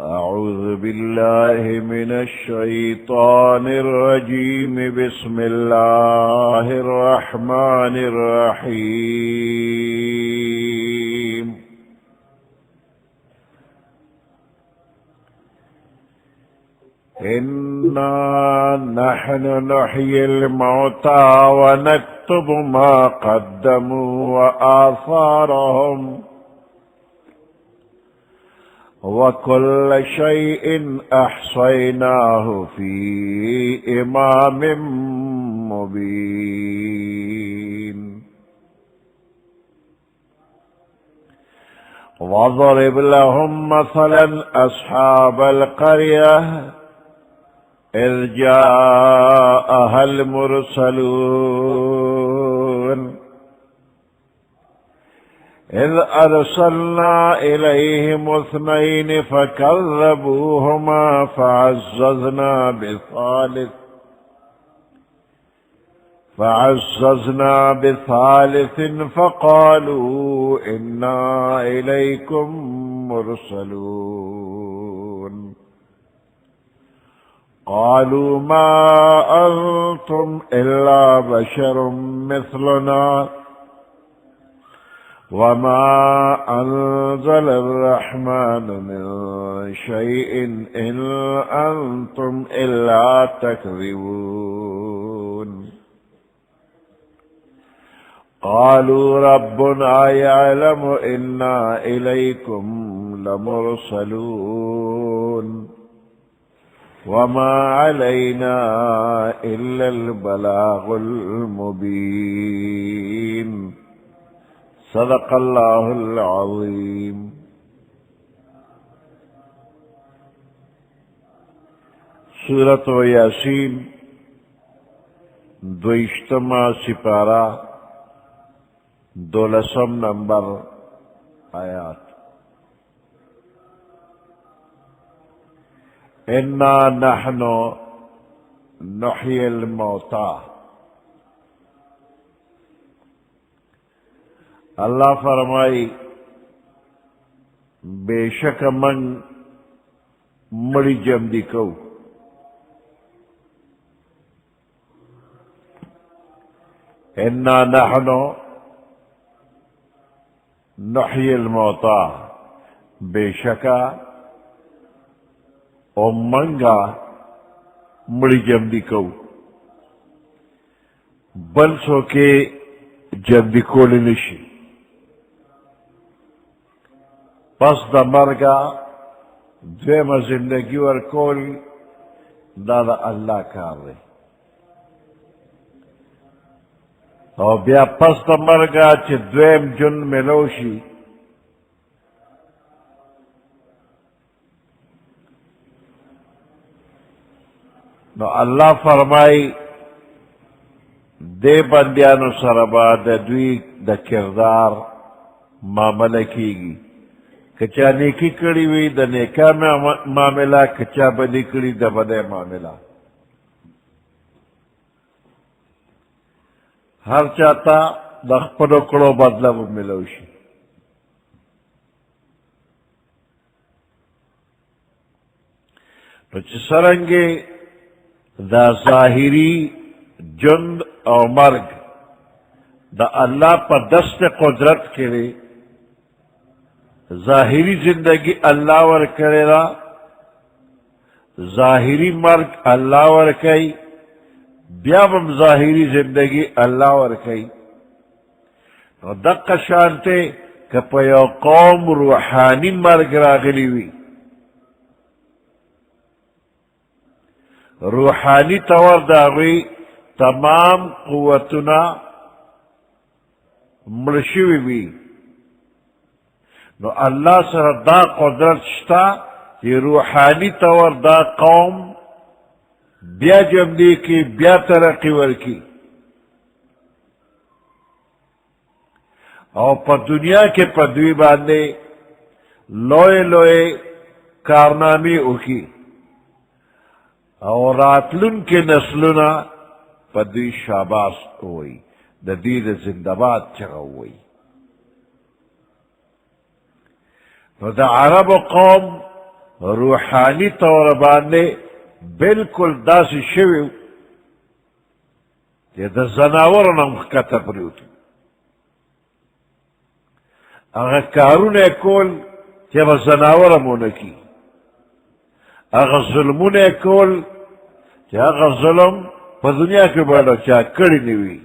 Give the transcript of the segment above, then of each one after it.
أعوذ بالله من الشيطان الرجيم. بسم الله الرحمن الرحيم. إنا نحن نحيي الموتى ونكتب ما قدموا وآثارهم وكل شيء أحصيناه في إمام مبين. واضرب لهم مثلا أصحاب القرية إذ جاءها المرسلون إذ أرسلنا إليهم 2 فكذبوهما فعززنا بثالث فقالوا إنا إليكم مرسلون. قالوا ما أنتم إلا بشر مثلنا وما أنزل الرحمن من شيء إن أنتم إلا تكذبون. قالوا ربنا يعلم إنا إليكم لمرسلون وما علينا إلا البلاغ المبين. صدق الله العظيم. سورۃ یاسین 22 سپارہ 12 نمبر آیات. انا نحن نحيي الموتى. اللہ فرمائی بے شک من مڑی جم دی کو. انا نحن نحيي الموتى بے شکا او منگا مڑی جم دی کو. بل سو کے جم دی کولی نشی. پس دا مرگا دویم زندگی ورکول دا اللہ کار رہی. اور بیا پس دا مرگا چی دویم جن ملوشی نو اللہ فرمائی دے بندیانو سربا دا دوی دا کردار معاملہ کی گی. کچا نیکی کری وی دا نیکا معاملہ، کچا بدی کری دا بدے معاملہ. ہر چاہتا دا خپلو کڑو بدلہ ملوشی. تو چی سرنگے دا ظاہری جند او مرگ دا اللہ پر دست قدرت کرے. ظاہری زندگی اللہ ور کرے را، ظاہری مرگ اللہ ور کئی، بیا بم ظاہری زندگی اللہ ور کئی. دق شانتے کہ پیو قوم روحانی مرگ راغلی وی، روحانی طور داغوی تمام قوتنا مرشوی وی. نو اللہ سر دا قدرت شتا یہ روحانی طور دا قوم بیا جمدی کی، بیا ترقی ورکی. اور پا دنیا کے پدوی باندے لوئے لوئے کارنامی اکی، اور راتلن کے نسلنا پدوی شاباس ہوئی، دا دید زندہ باد چگا ہوئی. دا عرب قوم روحانی طور باندے بالکل داسی شویو کہ دا زناور نمخکتا پریوتی اگر کارون کول کہ با زناور مونکی اگر ظلمون کول کہ اگر ظلم پا دنیا کے بڑا چاہ کڑی نوی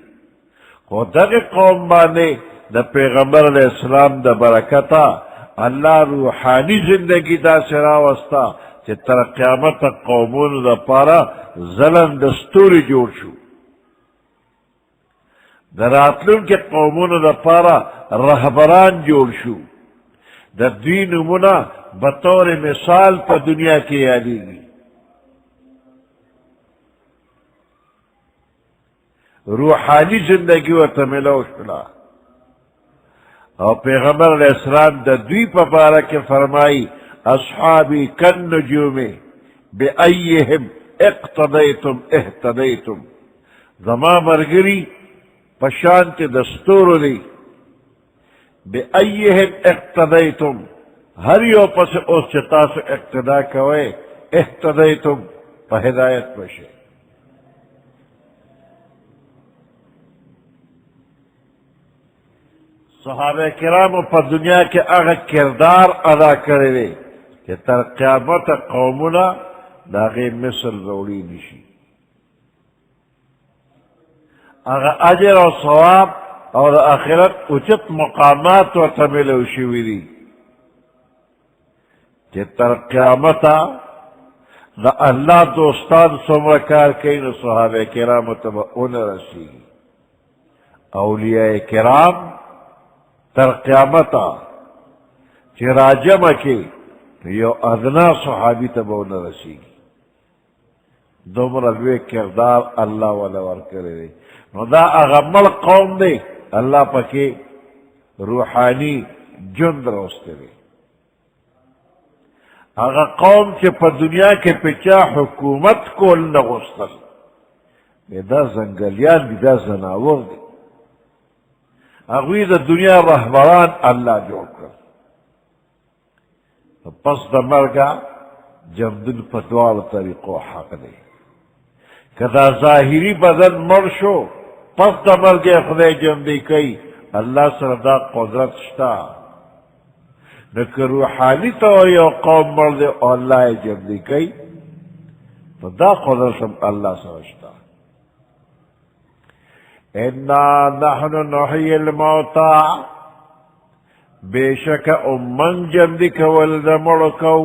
خود دقی قوم باندے دا پیغمبر علیہ السلام دا برکتا اللہ روحانی زندگی دا سراوستا کہ تر قیامت قومون دا پارا ظلم دستوری جوڑ شو دا راتلون کے قومون دا پارا رہبران جوڑ شو دا دین منا بطور مثال پا دنیا کی یادی گی روحانی زندگی و تملو شلا اور پیغمبر علیہ السلام دا دوی پا پارا کے فرمائی اصحابی کن نجوم بے ایہم اقتدیتم احتدیتم زما مرگری پشانت دستور دی بے ایہم اقتدیتم ہر یو پس اس چتاس اقتدا کوئے احتدیتم پا ہدایت پشے صحابہ کرام پا دنیا کے اگر کردار ادا کرے دے کہ تر قیامت قومنا داغی مثل روڑی نشی اگر اجر و ثواب اور آخرت اچت مقامات و تمل شوی دی کہ تر قیامتا دا اللہ دوستان سمرکار کئی نو صحابہ کرام تبا ان رسی اولیاء کرام تر قیامتا چی راجم کی یو ادنا صحابی تبا ان رسی دومر الوی کردار اللہ والا ورکرے دے نو دا اغمل قوم دے اللہ پاکی روحانی جند روستے دے اگر قوم کے پا دنیا کے پچا حکومت کو نغستل دا زنگلیان دی دا زناور دی اگوی دا دنیا رہبران اللہ جو کر پس دا مرگا جمدن پا دوار طریقو حق دے کدا ظاہری بدن مرشو پس دا مرگا خدای جمدی کئی اللہ سر دا قدرت شتا نکر روحانی تو یو قوم مرد او اللہ جمدی کئی تو دا قدرتم اللہ سرشتا انا نحن نحی الموتا بے شک امن جمدی کول دا مڑکو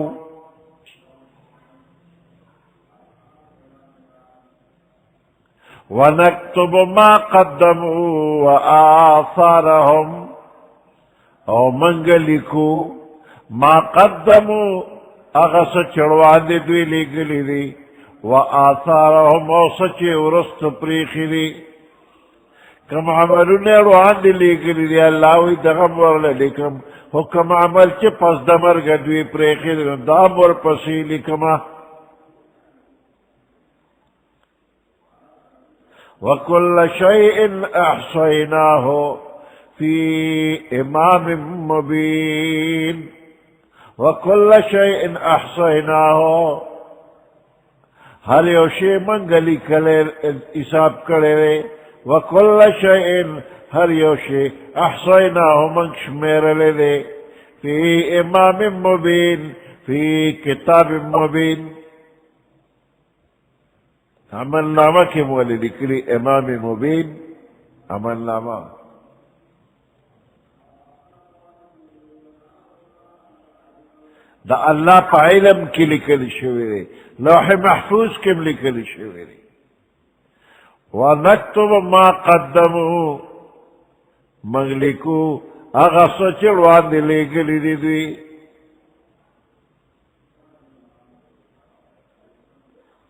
ونکتب ما قدموا وآثارهم او منگلکو ما قدمو اغس چڑوان دی دوی لگلی دی و آثارهم او سچے ورست پریخی دی کم عملو نیروان دی لگلی دی اللہ وی دغم ورل لکم حکم عمل چے پس دمر گدوی پریخی دی دام ور پسی لکما وکل شیئن احصیناہو فی امام مبین وکل شیئن احصیناہو ہر یو شی منگلی کلے حساب کرے رے وکل شیئن ہر یو شی احصیناہو منگ شمیر لے دے فی امام مبین فی کتاب مبین عمل نامہ کے مولی لکلی امام مبین عمل نامہ دا اللہ پا علم کی لکلی شویرے لوح محفوظ کم لکلی شویرے وَنَكْتُبُ مَا قَدَّمُوا منگلکو اغا سچڑ واندے لکلی دی دوی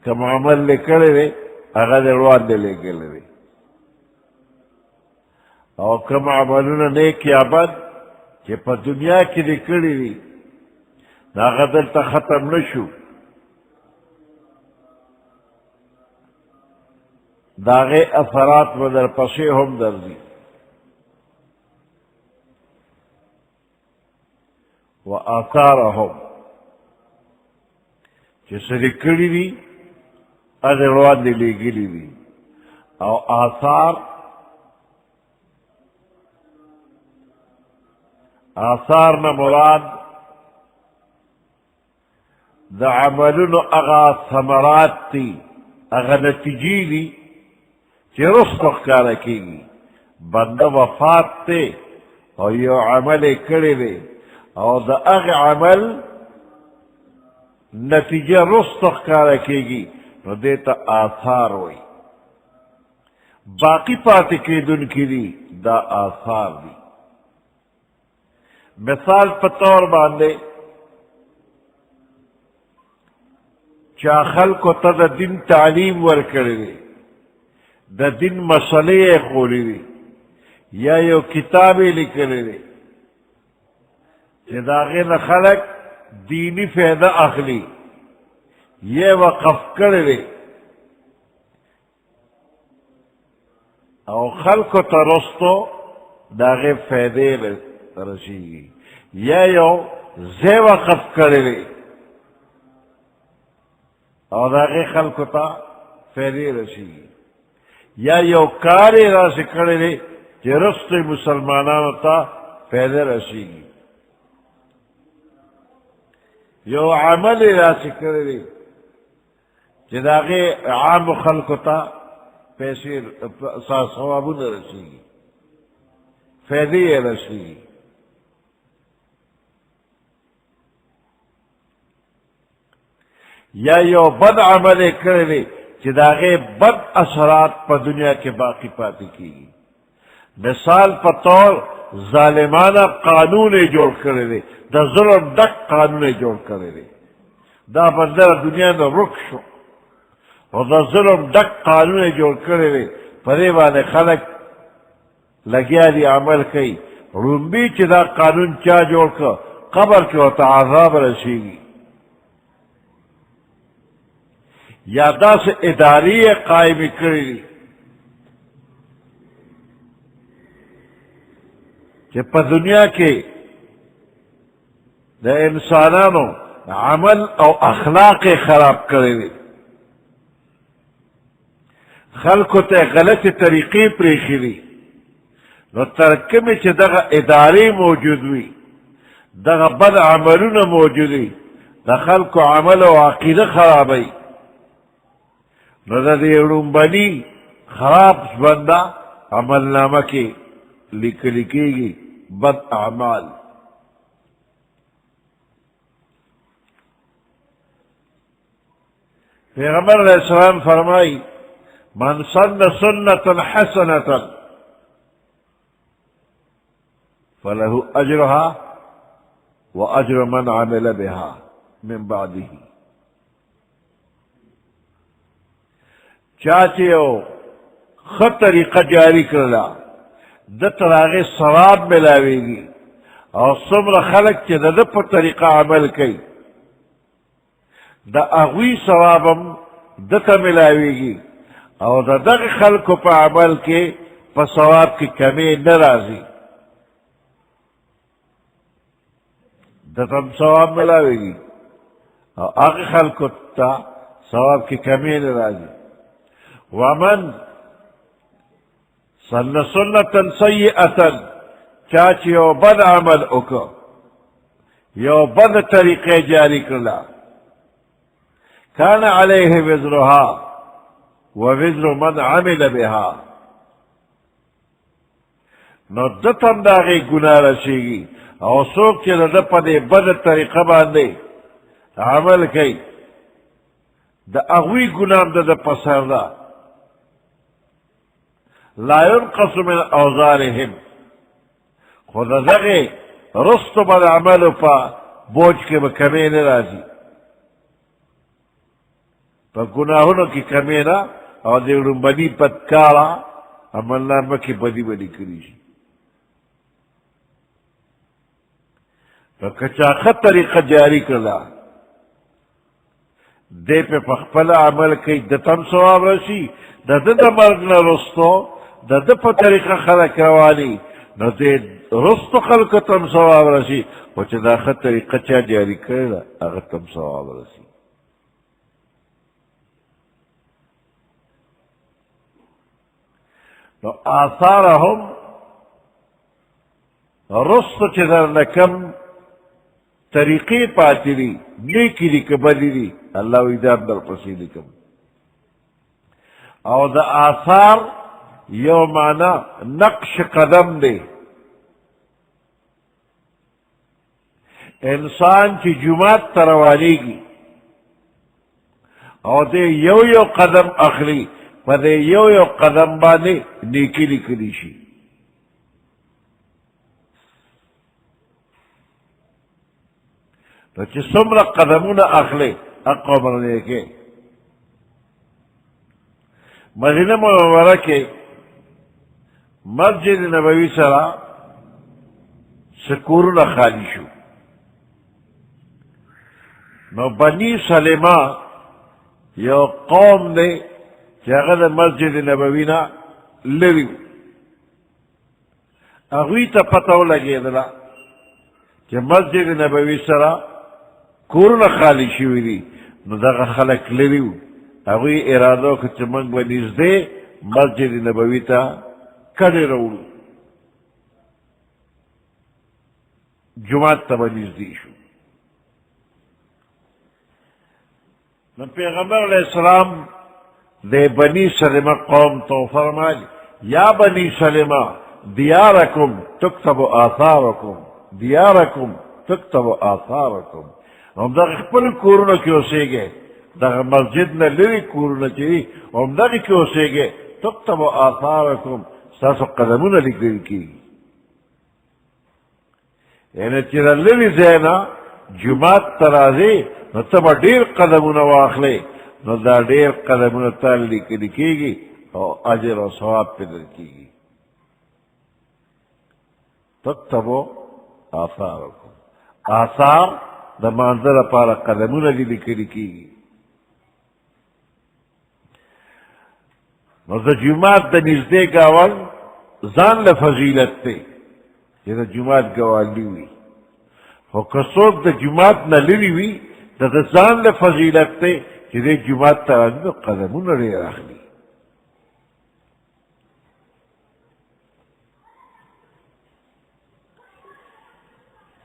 کم عمل لکلے دے اغا دروان دے لکلے دے اور کم عملونا نیک یا بد کہ پا دنیا کی لکلی دی ناغا دلتا ختم نشو داغے اثرات بدر پسے ہم در دی و آثارهم چې سړي کړي دي هغې وړاندې لېږلي دي او آثار نه مراد د عملونو هغه ثمرات دي هغه نتیجې دي چې رسته ښکاره کېږي بنده وفات دی او یو عمل یې کړی دی او د هغې عمل نتیجه رسته ښکاره کېږي نو دې ته آثار وایي باقی پاتې کېدونکي دي دا آثار دي مثال په طور باندې چا خلکو ته د دین تعلیم ورکړی دی د دین مسلې یې ښوولې دي یا یو کتاب یې لیکلی دی چې د هغې نه خلک دینی فایده اخلي یہ وقف کړی او خلکو ته رستو د هغې فایدې رسېږي یا یو ځای وقف کړی او د هغې خلکو ته فایدې رسېږي یا یو کار یې راسې کړی دی چې رستو مسلمانانو ته فایده رسېږي یو عمل یې راسې کړی دی چې د هغې عامو خلکو ته پیسې ثوابونه رسېږي فایدې یې رسېږي یا یو بد عمل یې کړی دی چې د هغې بد اثرات په دنیا کې باقی پاتې کېږي مثال په طور ظالمانه قانون یې جوړ کړی دی د ظلم ډک قانون یې جوړ کړی دی دا بنده دنیا نه ورک شو او د ظلم ډک قانون یې جوړ کړی دی په دې باندې خلک لګیا دي عمل کوي رومبي چې دا قانون چا جوړ کړ قبر کې ورته عذاب رسېږي یا داسې ادارې یې قایمې کړي دي چې په دنیا کې د انسانانو عمل او اخلاق یې خراب کړی دي خلکو ته غلطې طریقې پرېښي دي نو تر کومې چې دغه ادارې موجود وي دغه بد عملونه موجود وي د خلکو عمل او عقیده خرابوي نو د دې ړومبني خراب بنده عملنامه کې لیکل کېږي بد اعمال پیغمبر علیہ السلام فرمائی من سن سنة حسنة فله اجرها واجر من عمل بها من بعده چاچے ہو خط طریقہ جاری کرلا د تراغی ثواب ملاوے گی اور سمر خلق چے د پر طریقہ عمل کئی دا اغوی ثوابم دتا ملاوے گی اور دا دغ خلق پا عمل کے پا ثواب کی کمی نرازی دتم ثواب ملاوے گی اور اغ خلق تا ثواب کی کمی نرازی ومن سن سنة سیئة چاچی یو بد عمل اکو یو بد طریقے جاری کرلا کان علیہ وزرها ووزر من عمل بها نو دتم داغی گناہ رسیگی او سوک چی دا پدے بد طریقہ باندے عمل کئی دا اغوی گناہ دا پسر دا لا ينقص من اوزارهم خود دغه رست بد عملو پا بوجھ کے کمی نرازی پا گناہونو کی کمی نا او دیورن بدی بدکارا عمل نامہ کی بدی بدی کریشی پا کچاخت طریقہ جاری کرلا دے پہ پخپلا عمل کئی دتم ثواب رسی دا مرگنا رستو دا پا طریقہ خلق روانی نو دے رستو خلق تم ثواب رسی وچہ دا خط طریقہ چا جاری کرلا اگر تم ثواب رسی نو آثارهم رست چه در لکم طریقی پاتی دی نیکی دی کبلی دی اللہ ویدار در پسی لکم. او دا آثار یو معنی نقش قدم دے. انسان کی جماعت تروالی گی او دے یو یو قدم اخلی پا دے یو یو قدم بانے نیکی لکلی شی. تو چی سمر قدمون اخلے اقوام برنے کے مدینہ منورہ کے مسجد نبوی سرا سکورن خالی شو. نو بنی سلمہ یو قوم دے چاگد مسجد نبوینا لریو اگوی تا پتاو لگے دلا کہ مسجد نبوی سرا کورن خالی شوی دی. نو دا خلق لریو اگوی ارادو که چمنگ بنیز دے مسجد نبوی تا کڑی رولو جماعت تا بنیز دی شو. نو پیغمبر علیہ السلام دے بنی سلمہ قوم تو فرمائی یا بنی سلمہ دیارکم تکتب آثارکم دیارکم تکتب آثارکم. ہم دا خپل کورنا کیوں سے گئے دا مسجد نہ لری کورنا چاہیے ہم دا کیوں سے گئے تکتب آثارکم ساسو قدمون لکل کی. یعنی چرا لری زینا جماعت ترازی نو تب دیر قدمون واخلے نو دا دیر قدمون تال لکلی کی گی اور اجر و ثواب پیدر کی گی. تکتبو آثارکم آثار دا منظر پارا قدمون لکلی کی گی. نو دا جماعت دا نزدے گاول زان لفضیلت تے یہ دا جماعت گوالی ہوئی خو کسوک دا جماعت نا لری ہوئی دا زان لفضیلت تے کہ دے جماعت ترانی دا قدمون رے راخلی.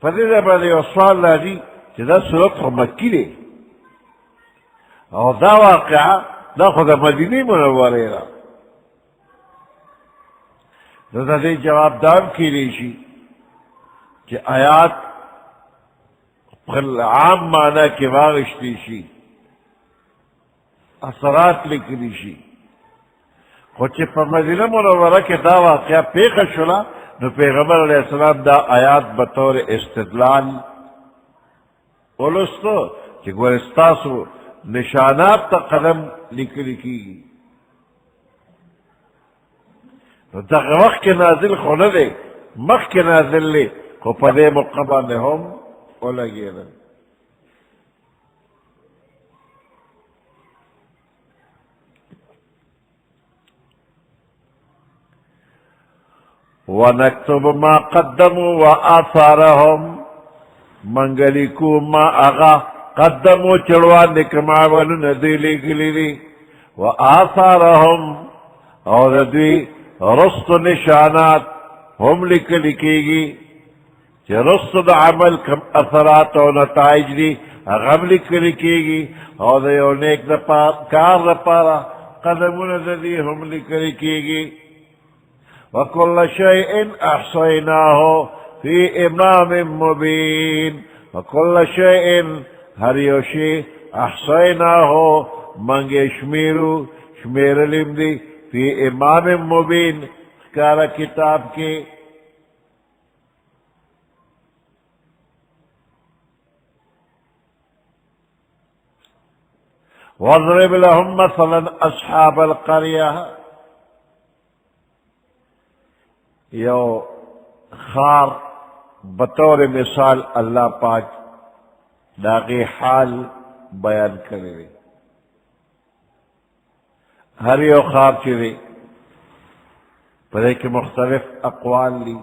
پدے دا بادے وصوال لازی کہ دا صورت خو مکی دے اور دا واقعہ دا خود مدینی منورے را. دا دے جواب دار کی لیشی کہ آیات عام معنی کے واغشتی شی اثرات لکلی شی خوچے پر مدینہ منورہ کے دا واقعہ پیخ شلا نو پیغمبر علیہ السلام دا آیات بطور استدلال اولستو کہ گورستاسو نشانات تا قدم لکلی کی گی. دا وقت کے نازل خونه دے مخ کے نازل لے خو پدے مقبہ میں ہم اولگی دن. وَنَكْتُبُ مَا قَدَّمُوا وَآثَارَهُمْ منگلیکو ما آغا قدموا چڑوان نکما ونن دیلی گلیلی وآثارهم اور دوی رست نشانات ہم لکھی گی کہ رست دا عمل کم اثرات و نتائج دی غم لکھی گی اور دیو نیک دا کار دا پارا قدمون دی ہم لکھی گی. وَكُلَّ شَيْءٍ أَحْصَيْنَاهُ فِي إِمَامٍ مُبِينٍ وَكُلَّ شَيْءٍ ہر یوشی احصیناہو منگے شمیرو شمیر علم دی فی امام مبین کارا کتاب کے. وَاضْرِبْ لَهُمْ مَثَلًا أَصْحَابَ الْقَرْيَةِ یو خار بطور مثال اللہ پاک داغی حال بیان کرے. ہر یو خار چرے پڑھے کے مختلف اقوال لی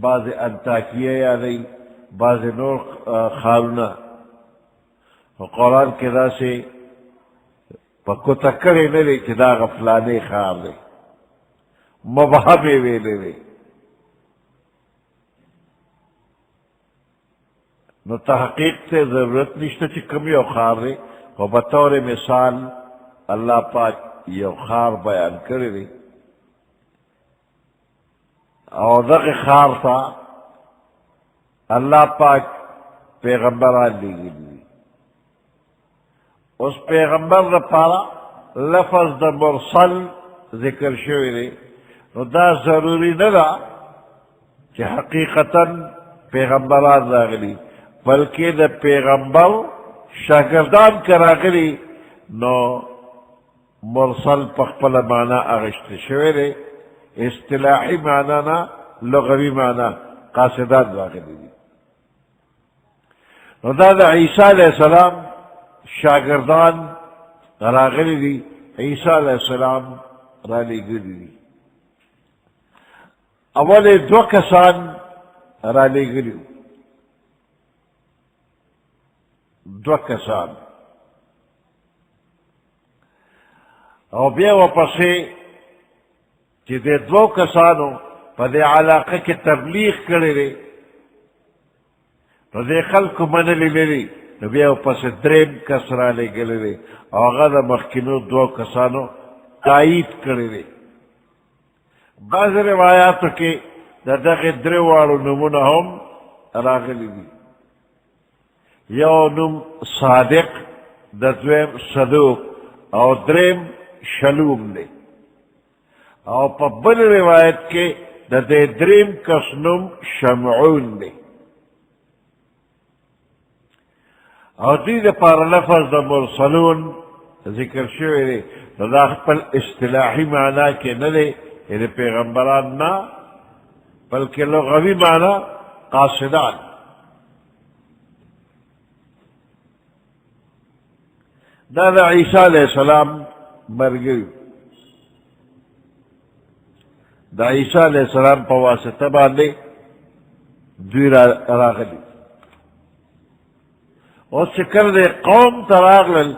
بعض انتاکیہ یا لی بعض نور خارنا قرآن کے دا سے پکو تکرے نلے چدا غفلانے خار لے مبہمی ویلے وے نو تحقیق سے ضرورت نشتا چی کمی او خار رے و بطور مثال اللہ پاک یو خار بیان کرے رے او دغ خار تا اللہ پاک پیغمبران لی گئی اس پیغمبر دا پارا لفظ دا مرسل ذکر شوی رے نو دا ضروری ندا کہ حقیقتاً پیغمبران راغلی بلکہ دا پیغمبر شاگردان کراغلی نو مرسل پخپل معنی اغشت شوی رے اصطلاحی معنی نا لغوی معنی قاصدان راغلی دی نو دا عیسیٰ علیہ السلام شاگردان راغلی دی عیسیٰ علیہ السلام رالی گلی دی اول دو کسان رالی گلی دو کسان او بیا واپسی چی دے دو کسانو پا دے علاقہ کی تبلیغ کرے رے نو دے خلق منلی لری نو بیا واپسی درم کس رالی گلی رے او غد مخکنو دو کسانو تائید کرے رے بعض روایاتو کے دا دغی دروارو نمونہ ہم راغلی دی یو نم صادق دا دویم صدوق او درم شلوم دے او پا بل روایت کے دا دے درم کس نم شمعون دے او دی دا پار لفظ دا مرسلون ذکر شوئے دے دا خپل اصطلاحی معنی کے ندے یعنی پیغمبران نا بلکہ لغوی معنی قاصدان دا عیسیٰ علیہ السلام مر گئی دا عیسیٰ علیہ السلام پا واسطہ باندے دوی راغلی اور چکر دے قوم تراغلل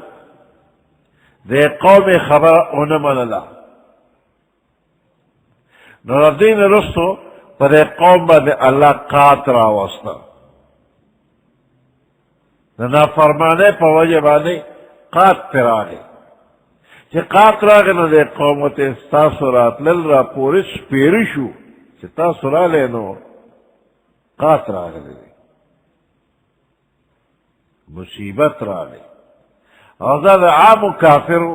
دے قوم خبر اونمان اللہ نو دین رستو پر دے قوم با دے اللہ قات را واسطہ نا فرمانے پا وجہ باندے قات پر آگے چی قات را گے نا دے قومت ستاسو رات لل را پورش پیرشو چی تاسو را لے نو قات را گے دے مصیبت را لے اور دا عام کافرو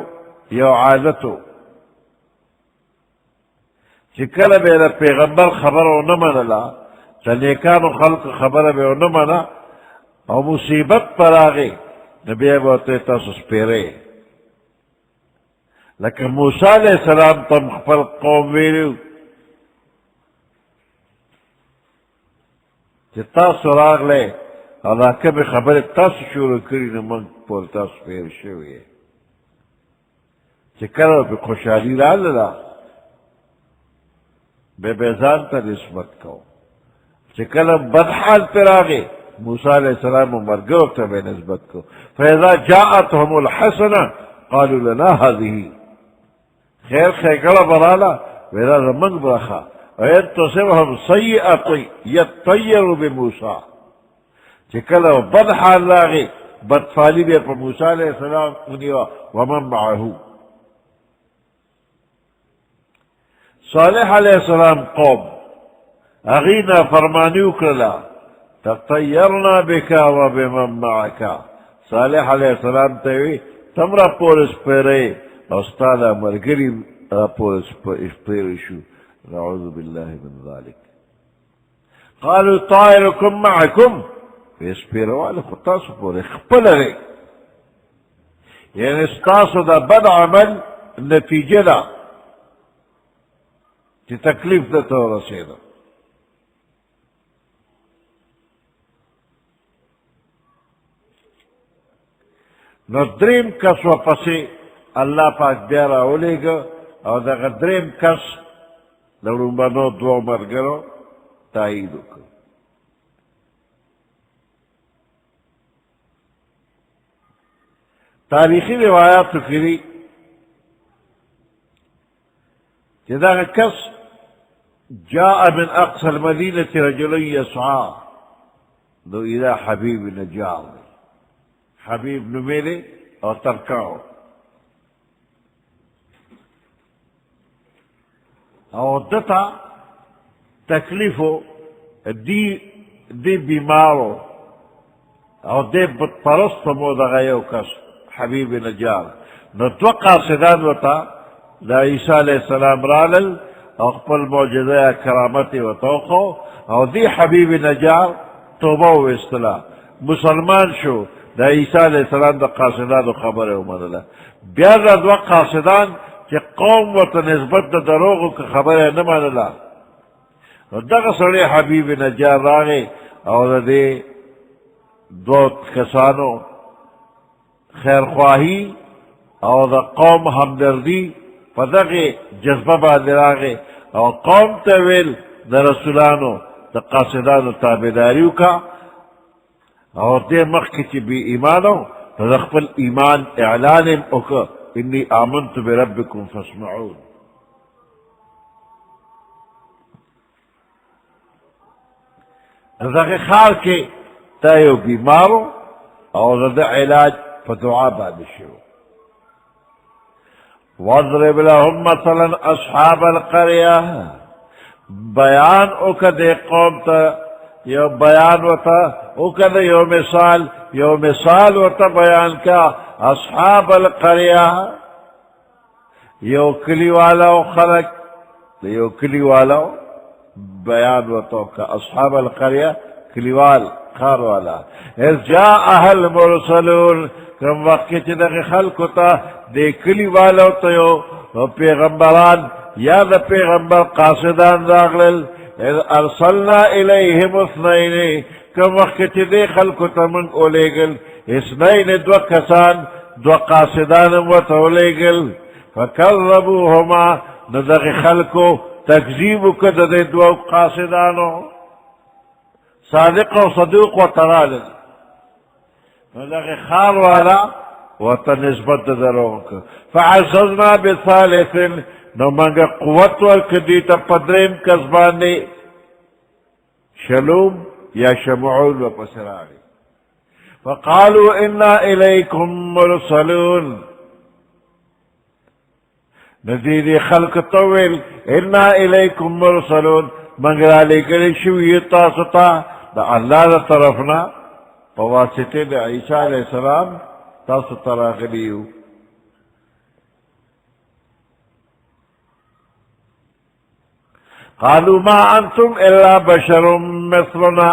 یو عادتو چی کل بے دا پیغمبر خبرو نمانا چلیکانو خلق خبر بے نمانا او مصیبت پر آگے نبی بہتے تاسو سپیرے لیکن موسیٰ علیہ السلام تم خپل قوم ویلیو چی تاسو راگ لے اللہ کبھی خبر تاسو شروع کری نمان پور تاسو پیر شوئے چی کرو پی خوشحالی را للا بے بیزان تا نسبت کو چی کلم بدحال پر آگے موسیٰ علیہ السلام مرگو تا بے نسبت کو فیضا جاءتهم الحسنہ قالوا لنا هذه خیر خیکڑا برالا ویرا رمنگ برخا وین تصبهم سیئت یطیر بموسیٰ چی کلم بدحال لاغے بدفالی بے پر موسیٰ علیہ السلام انیوا ومن معہو صالح علیہ السلام قوم اغینا فرمانیو کرلا تطیرنا بکا و بمن معکا صالح علیہ السلام تیوی تم را پورس پیرے استادا مرگری را پورس پیرشو نعوذ باللہ من ذالک قالوا طائرکم معکم اس پیروال خطاسو پورے خپل رے یعنی ستاسو دا بد عمل نتیجہ دا چی تکلیف دا تو رسیدہ نو دریم کس و پسی اللہ پاک بیارا اولے گا اور دا دریم کس لڑوں بنو دو مرگرو تائیدو کر تاریخی روایات کری کہ دا کس جاء من اقصى المدينة رجل يسعى دو الى حبیب نجار حبیب نمیرے اور ترکاؤ اور دتا تکلیفو دی بیمارو اور دے بت پرست مو دغیو کس حبیب نجار نو دو قاصدان وتا دا عیسیٰ علیہ السلام رالل اور قبل معجزہ کرامتی و توقو اور دی حبیب نجار توبہ و اصطلاح مسلمان شو دا عیسیٰ علیہ السلام دا قاصدان خبر امدلہ بیار دا دو قاصدان کہ قوم و تنسبت دا دروغو کا خبر نمانلہ دا سڑے حبیب نجار راگے اور دے دو کسانو خیر خواہی اور دا قوم ہمدردی پدغے جذبہ بادراغے اور قوم تویل دا رسولانو دا قاصدانو تابداریو کا اور دے مخی چی بی ایمانو تدخپل ایمان اعلان اوکا انی آمنت بربکم فاسمعون رضا خار کے تایو بیمارو اور رضا علاج فدعا بادشو واضرب لهم مثلا اصحاب القرية بیان اوکا دے قوم تا یو بیان وتا اوکا دے یو مثال وتا بیان کا اصحاب القرية یو کلی والا و خلق یو کلی والا بیان وتا کا اصحاب القرية کلیوال خار والا اذ جاءها المرسلون کم وقت چدغ خلق تا دے کلی والا تا یو پیغمبران یا دا پیغمبر قاصدان راغلل اذ ارسلنا الیہم اثنین کم وقت چدے خلق تا من اولیگل اثنین دو کسان دو قاصدان و تولیگل فکربوهما ندغ خلقو تکذیب کد دے دو قاصدانو صادق و صدوق و ترالل ندغ خار والا و تنسبت دروک فعززنا بثالث نو منگا قوت والکدیتا پدرین کسبانی شلوم یا شمعون و پسرانی فقالوا انا الیکم مرسلون ندیدی خلق طویل انا الیکم مرسلون منگرا لکلی شوی تاسطا دا اللہ دا طرفنا پواسطے دا عیسیٰ علیہ السلام تاسو تراغلیو قالوا ما انتم الا بشر مثلنا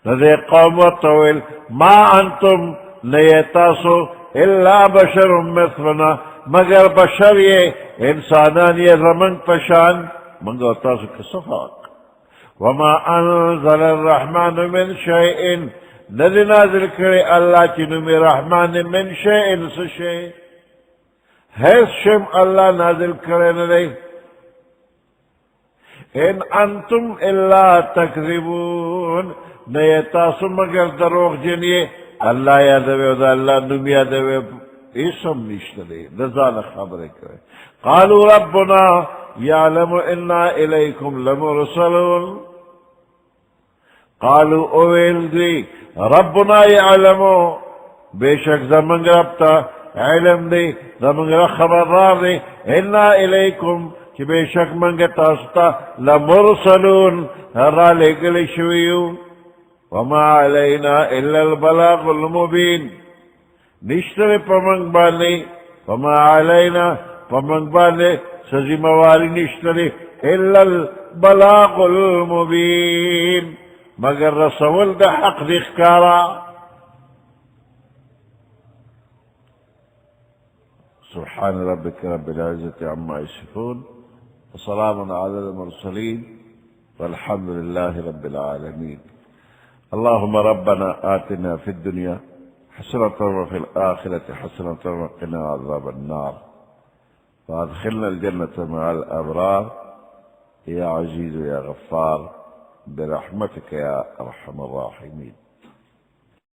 ندے قوم طویل ما انتم نیتاسو الا بشر مثلنا مگر بشر یہ انسانان یہ رمن پشان منگو تاسو کسفاق وما انزل الرحمن من شيء ندی نازل کرے اللہ چنو میں رحمان من شيء سشے حیث شم اللہ نازل کرے ندی ان انتم الا تکذبون نیتاسو مگر دروغ جنیے اللہ یادوے دا اللہ نم یادوے اسم نشتلے نزال خبر کرے قالوا ربنا يعلم انا الیکم لمرسلون قالوا اویل دی ربنا يعلمو بے شک زمانگ ربتا علم دی زمانگ خبردار دی انا الیکم کہ بے شک منگ تاستا لمرسلون را لگل شویو وما علینا الا البلاغ المبین نشتر پمنگ بانے وما علینا پمنگ بانے سزی مواری نشتر الا البلاغ المبین مگر رسول دا حق دخکارا سبحان ربك رب العزة عما يصفون وسلام على المرسلين والحمد لله رب العالمين اللهم ربنا آتنا في الدنيا حسنة وفي الآخرة حسنة وقنا عذاب النار وادخلنا الجنة مع الأبرار يا عزيز يا غفار برحمتك يا أرحم الراحمين